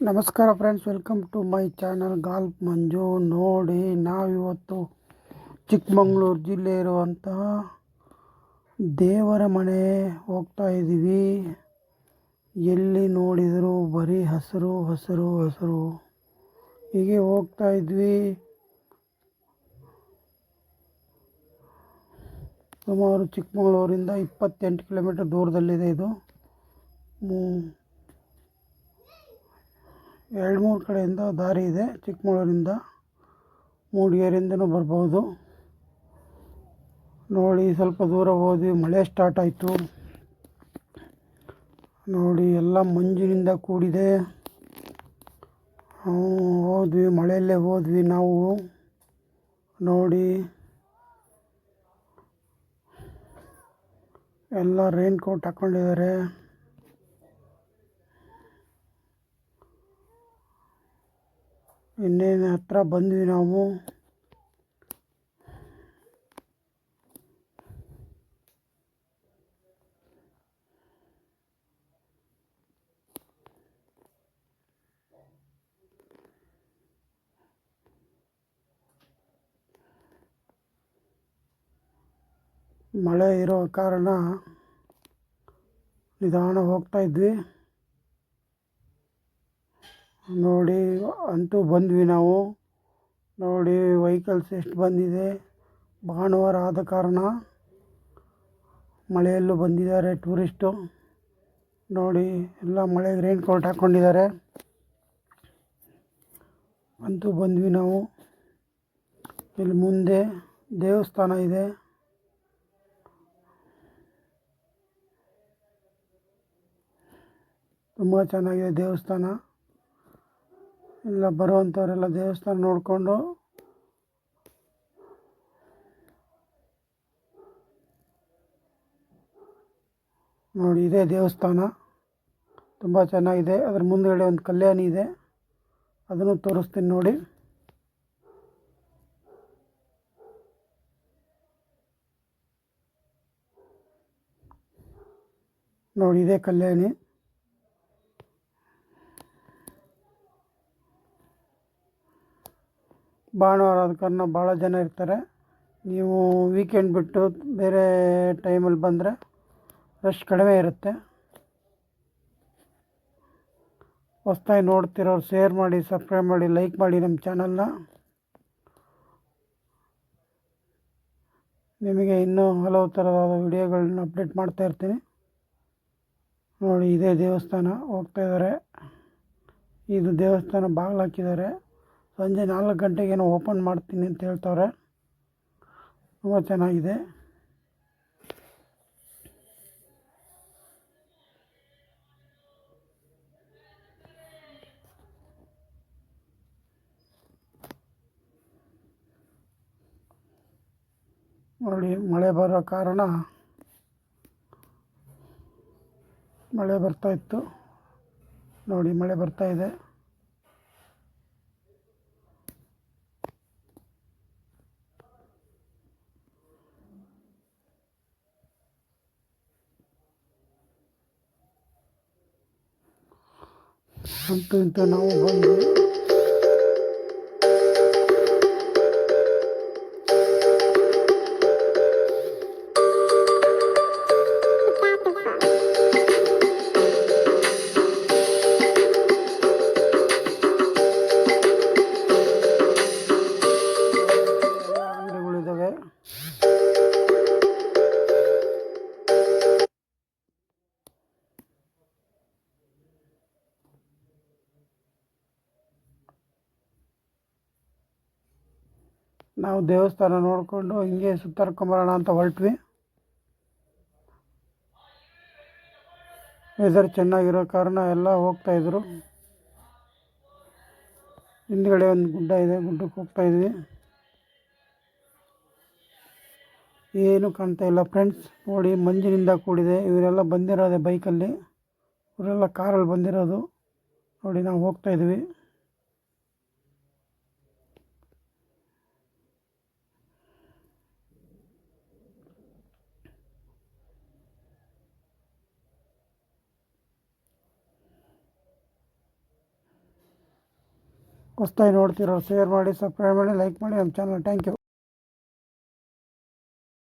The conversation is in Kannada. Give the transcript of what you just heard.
ನಮಸ್ಕಾರ friends, welcome to my channel golf Manju. ನೋಡಿ, ನಾವಿವತ್ತು ಚಿಕ್ಕಮಗಳೂರು ಜಿಲ್ಲೆ ಇರುವಂತಹ ದೇವರ ಮನೆ ಹೋಗ್ತಾ ಇದ್ದೀವಿ. ಎಲ್ಲಿ ನೋಡಿದರೂ ಬರೀ ಹಸಿರು ಹಸಿರು ಹಸಿರು. ಹೀಗೆ ಹೋಗ್ತಾ ಇದ್ವಿ. ಸುಮಾರು ಚಿಕ್ಕಮಗಳೂರಿಂದ 28 ಕಿಲೋಮೀಟರ್ ದೂರದಲ್ಲಿದೆ ಇದು. 2-3 ಕಡೆಯಿಂದ ದಾರಿ ಇದೆ. ಚಿಕ್ಕಮಗಳೂರಿಂದ ಮೂಡಿಗೆರೆಯಿಂದನೂ ಬರ್ಬೋದು. ನೋಡಿ, ಸ್ವಲ್ಪ ದೂರ ಹೋದ್ವಿ, ಮಳೆ ಸ್ಟಾರ್ಟ್ ಆಯಿತು. ನೋಡಿ, ಎಲ್ಲ ಮಂಜಿನಿಂದ ಕೂಡಿದೆ. ಹೋದ್ವಿ, ಮಳೆಯಲ್ಲೇ ಹೋದ್ವಿ ನಾವು. ನೋಡಿ, ಎಲ್ಲ ರೈನ್ ಕೋಟ್ ಹಾಕ್ಕೊಂಡಿದ್ದಾರೆ. ಇನ್ನೇನು ಹತ್ರ ಬಂದ್ವಿ ನಾವು. ಮಳೆ ಇರೋ ಕಾರಣ ನಿಧಾನ ಹೋಗ್ತಾ ಇದ್ವಿ. ನೋಡಿ, ಅಂತೂ ಬಂದ್ವಿ ನಾವು. ನೋಡಿ, ವೆಹಿಕಲ್ಸ್ ಎಷ್ಟು ಬಂದಿದೆ. ಭಾನುವಾರ ಆದ ಕಾರಣ ಮಳೆಯಲ್ಲೂ ಬಂದಿದ್ದಾರೆ ಟೂರಿಸ್ಟು. ನೋಡಿ, ಎಲ್ಲ ಮಳೆಗೆ ರೈನ್ ಕೋಟ್ ಹಾಕ್ಕೊಂಡಿದ್ದಾರೆ. ಅಂತೂ ಬಂದ್ವಿ ನಾವು. ಇಲ್ಲಿ ಮುಂದೆ ದೇವಸ್ಥಾನ ಇದೆ. ತುಂಬ ಚೆನ್ನಾಗಿದೆ ದೇವಸ್ಥಾನ. ಎಲ್ಲ ಬರುವಂಥವರೆಲ್ಲ ದೇವಸ್ಥಾನ ನೋಡಿಕೊಂಡು ನೋಡಿ, ಇದೇ ದೇವಸ್ಥಾನ. ತುಂಬ ಚೆನ್ನಾಗಿದೆ. ಅದರ ಮುಂದುಗಡೆ ಒಂದು ಕಲ್ಯಾಣಿ ಇದೆ, ಅದನ್ನು ತೋರಿಸ್ತೀನಿ ನೋಡಿ. ನೋಡಿ, ಇದೇ ಕಲ್ಯಾಣಿ. ಭಾನುವಾರ ಆದ ಕಾರಣ ಭಾಳ ಜನ ಇರ್ತಾರೆ. ನೀವು ವೀಕೆಂಡ್ ಬಿಟ್ಟು ಬೇರೆ ಟೈಮಲ್ಲಿ ಬಂದರೆ ರಶ್ ಕಡಿಮೆ ಇರುತ್ತೆ. ಹೊಸ್ದಾಗಿ ನೋಡ್ತಿರೋರು ಶೇರ್ ಮಾಡಿ, ಸಬ್ಸ್ಕ್ರೈಬ್ ಮಾಡಿ, ಲೈಕ್ ಮಾಡಿ ನಮ್ಮ ಚಾನಲ್ನ. ನಿಮಗೆ ಇನ್ನೂ ಹಲವು ಥರವಾದ ವಿಡಿಯೋಗಳನ್ನ ಅಪ್ಡೇಟ್ ಮಾಡ್ತಾ ಇರ್ತೀನಿ. ನೋಡಿ, ಇದೇ ದೇವಸ್ಥಾನ ಹೋಗ್ತಾ ಇದ್ದಾರೆ. ಇದು ದೇವಸ್ಥಾನ ಬಾಗಿಲು ಹಾಕಿದ್ದಾರೆ. ಸಂಜೆ 4 ಗಂಟೆಗೇನೋ ಓಪನ್ ಮಾಡ್ತೀನಿ ಅಂತ ಹೇಳ್ತವ್ರೆ. ತುಂಬ ಚೆನ್ನಾಗಿದೆ. ನೋಡಿ, ಮಳೆ ಬರೋ ಕಾರಣ ಮಳೆ ಬರ್ತಾ ಇತ್ತು. ನೋಡಿ, ಮಳೆ ಬರ್ತಾ ಇದೆ. ಅಂತೂ ಇಂತೂ ನಾವು ಬಂದ್ವಿ. ಅಂಗಡಿಗಳಿದ್ದಾವೆ. ನಾವು ದೇವಸ್ಥಾನ ನೋಡಿಕೊಂಡು ಹಿಂಗೆ ಸುತ್ತಾಡ್ಕೊಂಬರೋಣ ಅಂತ ಹೊರಟ್ವಿ. ವೆದರ್ ಚೆನ್ನಾಗಿರೋ ಕಾರಣ ಎಲ್ಲ ಹೋಗ್ತಾಯಿದ್ರು. ಹಿಂದ್ಗಡೆ ಒಂದು ಗುಡ್ಡ ಇದೆ, ಗುಡ್ಡಕ್ಕೆ ಹೋಗ್ತಾಯಿದ್ವಿ. ಏನು ಕಾಣ್ತಾ ಇಲ್ಲ ಫ್ರೆಂಡ್ಸ್. ನೋಡಿ, ಮಂಜಿನಿಂದ ಕೂಡಿದೆ. ಇವರೆಲ್ಲ ಬಂದಿರೋದೆ ಬೈಕಲ್ಲಿ, ಇವರೆಲ್ಲ ಕಾರಲ್ಲಿ ಬಂದಿರೋದು. ನೋಡಿ, ನಾವು ಹೋಗ್ತಾಯಿದ್ವಿ. ಹೊಸ್ದಾಗಿ ನೋಡ್ತಿರೋ ಶೇರ್ ಮಾಡಿ, ಸಬ್ಸ್ಕ್ರೈಬ್ ಮಾಡಿ, ಲೈಕ್ ಮಾಡಿ ನಮ್ಮ ಚಾನಲ್. Thank you.